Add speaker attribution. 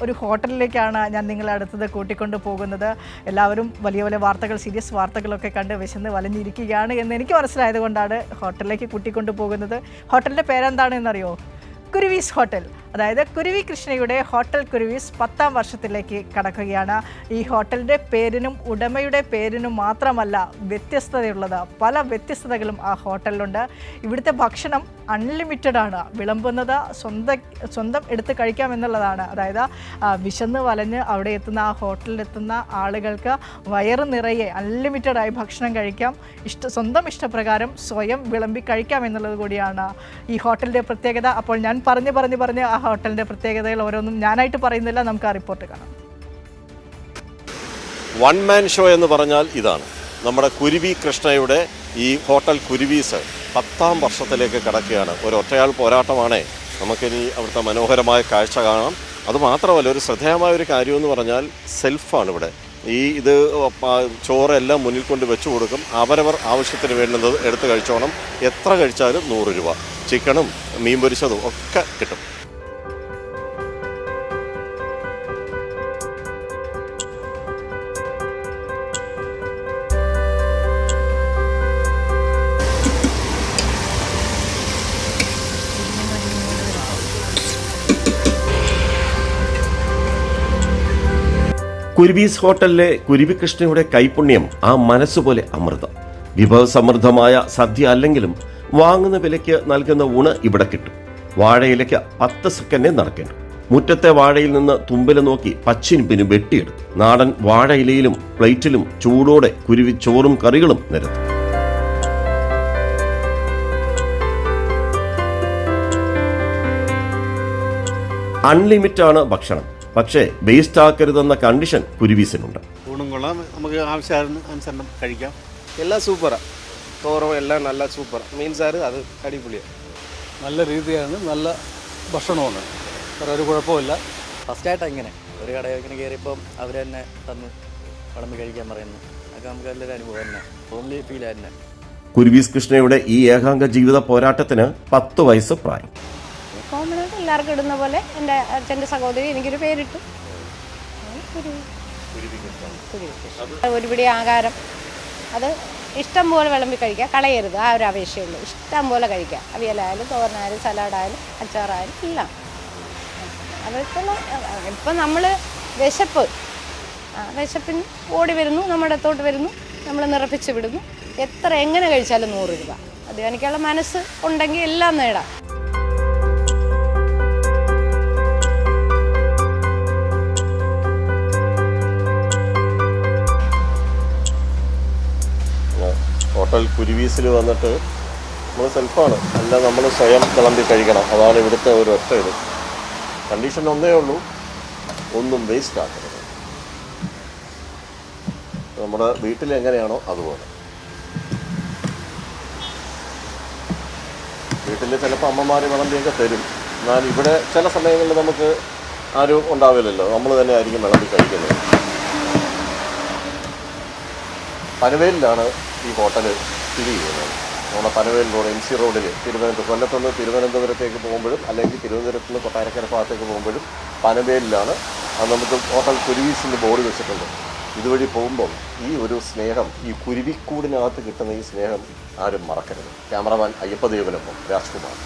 Speaker 1: ഒരു ഹോട്ടലിലേക്കാണ് ഞാൻ നിങ്ങളെ അടുത്തത് കൂട്ടിക്കൊണ്ട് പോകുന്നത്. എല്ലാവരും വലിയ വലിയ വാർത്തകൾ, സീരിയസ് വാർത്തകളൊക്കെ കണ്ട് വിശന്ന് വലഞ്ഞിരിക്കുകയാണ് എന്ന് എനിക്ക് മനസ്സിലായത് കൊണ്ടാണ് ഹോട്ടലിലേക്ക് കൂട്ടിക്കൊണ്ട് പോകുന്നത്. ഹോട്ടലിൻ്റെ പേരെന്താണെന്നറിയോ? കുരുവീസ് ഹോട്ടൽ. അതായത് കുരുവി കൃഷ്ണയുടെ ഹോട്ടൽ കുരുവീസ് 10ാം വർഷത്തിലേക്ക് കടക്കുകയാണ്. ഈ ഹോട്ടലിൻ്റെ പേരിനും ഉടമയുടെ പേരിനും മാത്രമല്ല വ്യത്യസ്തതയുള്ളത്. പല വ്യത്യസ്തതകളും ആ ഹോട്ടലിലുണ്ട്. ഇവിടുത്തെ ഭക്ഷണം അൺലിമിറ്റഡ് ആണ്. വിളമ്പുന്നത് സ്വന്തം എടുത്ത് കഴിക്കാമെന്നുള്ളതാണ്. അതായത് വിശന്ന് വലഞ്ഞ് അവിടെ എത്തുന്ന, ആ ഹോട്ടലിലെത്തുന്ന ആളുകൾക്ക് വയറ് നിറയെ അൺലിമിറ്റഡായി ഭക്ഷണം കഴിക്കാം. സ്വന്തം ഇഷ്ടപ്രകാരം സ്വയം വിളമ്പി കഴിക്കാം എന്നുള്ളത് കൂടിയാണ് ഈ ഹോട്ടലിൻ്റെ പ്രത്യേകത. അപ്പോൾ ഞാൻ പറഞ്ഞ് ആ ഹോട്ടലിൻ്റെ പ്രത്യേകതകൾ ഓരോന്നും ഞാനായിട്ട് പറയുന്നില്ല, നമുക്ക് ആ റിപ്പോർട്ട് കാണാം.
Speaker 2: വൺ മാൻ ഷോ എന്ന് പറഞ്ഞാൽ ഇതാണ്. നമ്മുടെ കുരുവി കൃഷ്ണയുടെ ഈ ഹോട്ടൽ കുരുവീസ് 10ാം വർഷത്തിലേക്ക് കടക്കുകയാണ്. ഒരു ഒറ്റയാൾ പോരാട്ടമാണേ. നമുക്കിനി അവിടുത്തെ മനോഹരമായ കാഴ്ച കാണാം. അതുമാത്രമല്ല, ഒരു ശ്രദ്ധേയമായ ഒരു കാര്യമെന്ന് പറഞ്ഞാൽ സെൽഫാണ് ഇവിടെ. ഇത് ചോറെല്ലാം മുന്നിൽ കൊണ്ട് വെച്ച് കൊടുക്കും. അവരവർ ആവശ്യത്തിന് വേണ്ടുന്നത് എടുത്ത് കഴിച്ചോണം. എത്ര കഴിച്ചാലും 100 രൂപ. ചിക്കനും മീൻ പൊരിച്ചതും ഒക്കെ കിട്ടും. കുരുവീസ് ഹോട്ടലിലെ കുരുവികൃഷ്ണയുടെ കൈപുണ്യം ആ മനസ്സുപോലെ അമൃതം. വിഭവസമൃദ്ധമായ സദ്യ അല്ലെങ്കിലും വാങ്ങുന്ന വിലയ്ക്ക് നൽകുന്ന ഊണ് ഇവിടെ കിട്ടും. വാഴയിലേക്ക് 10 സെക്കൻഡേ നടക്കേണ്ടു. മുറ്റത്തെ വാഴയിൽ നിന്ന് തുമ്പില നോക്കി പച്ചിനിപ്പിന് വെട്ടിയെടുത്തു. നാടൻ വാഴയിലയിലും പ്ലേറ്റിലും ചൂടോടെ കുരുവി ചോറും കറികളും നിരത്തും. അൺലിമിറ്റഡ് ആണ് ഭക്ഷണം. പക്ഷേ വേസ്റ്റ് ആക്കരുതെന്ന കണ്ടീഷൻ കുരുവീസിനുണ്ട്.
Speaker 3: ഊണും കൊള്ളാം, നമുക്ക് ആവശ്യാനുസരണം കഴിക്കാം.
Speaker 4: എല്ലാം സൂപ്പറാണ്. ചോറും എല്ലാം നല്ല സൂപ്പർ. മീൻ സാറ് അത് അടിപൊളിയാണ്.
Speaker 5: നല്ല രീതിയാണ്, നല്ല ഭക്ഷണമാണ്. വേറെ ഒരു കുഴപ്പമില്ല.
Speaker 6: ഫസ്റ്റായിട്ടാണ് ഇങ്ങനെ ഒരു കടയിൽ ഇങ്ങനെ കയറിയപ്പം അവർ തന്നെ തന്ന് വിളമ്പി കഴിക്കാൻ പറയുന്നു. അതൊക്കെ നമുക്ക് നല്ലൊരു അനുഭവം തന്നെ, ഓൺലി ഫീൽ തന്നെ.
Speaker 2: കുരുവീസ് കൃഷ്ണയുടെ ഈ ഏകാംഗ ജീവിത പോരാട്ടത്തിന് 10 വയസ്സ് പ്രായം.
Speaker 7: കോമണായിട്ട് എല്ലാവർക്കും ഇടുന്ന പോലെ എൻ്റെ അച്ഛൻ്റെ സഹോദരി എനിക്കൊരു പേരിട്ടു. ഒരുപിടി ആഹാരം അത് ഇഷ്ടം പോലെ വിളമ്പി കഴിക്കുക, കളയരുത്. ആ ഒരു അപേക്ഷയുള്ളൂ. ഇഷ്ടം പോലെ കഴിക്കുക. അവിയലായാലും തോരനായാലും സലാഡായാലും അച്ചാറായാലും എല്ലാം. അവർക്കുള്ള ഇപ്പം നമ്മൾ വിശപ്പിന് ഓടി വരുന്നു, നമ്മുടെ അടുത്തോട്ട് വരുന്നു, നമ്മൾ നിറപ്പിച്ച് വിടുന്നു. എത്ര എങ്ങനെ കഴിച്ചാലും 100 രൂപ. അത് എനിക്കുള്ള മനസ്സ് ഉണ്ടെങ്കിൽ എല്ലാം നേടാം.
Speaker 2: ഹോട്ടൽ കുരുവീസിൽ വന്നിട്ട് നമ്മൾ സെൽഫാണ്, അല്ല നമ്മൾ സ്വയം വിളമ്പി കഴിക്കണം. അതാണ് ഇവിടുത്തെ ഒരു ഒറ്റ ഇത്. കണ്ടീഷൻ ഒന്നേ ഉള്ളൂ, ഒന്നും വേസ്റ്റ് ആക്കരുത്. നമ്മുടെ വീട്ടിൽ എങ്ങനെയാണോ അതുപോലെ. വീട്ടിൽ ചിലപ്പോൾ അമ്മമാർ വിളമ്പിയൊക്കെ തരും. എന്നാൽ ഇവിടെ ചില സമയങ്ങളിൽ നമുക്ക് ആരും ഉണ്ടാവില്ലല്ലോ, നമ്മൾ തന്നെ ആയിരിക്കും വിളമ്പി കഴിക്കുന്നത്. പനവേലിലാണ് ഈ ഹോട്ടൽ സ്ഥിതി ചെയ്യുന്നത്. നമ്മുടെ പനവേൽ റോഡ്, MC റോഡിൽ കൊല്ലത്തുനിന്ന് തിരുവനന്തപുരത്തേക്ക് പോകുമ്പോഴും അല്ലെങ്കിൽ തിരുവനന്തപുരത്ത് നിന്ന് കൊട്ടാരക്കര ഭാഗത്തേക്ക് പോകുമ്പോഴും പനവേലിലാണ്. അത് നമുക്ക് ഹോട്ടൽ കുരുവീസിൻ്റെ ബോർഡ് വെച്ചിട്ടുണ്ട്. ഇതുവഴി പോകുമ്പോൾ ഈ ഒരു സ്നേഹം, ഈ കുരുവിക്കൂടിനകത്ത് കിട്ടുന്ന ഈ സ്നേഹം ആരും മറക്കരുത്. ക്യാമറമാൻ അയ്യപ്പദേവനൊപ്പം രാജ്കുമാർ.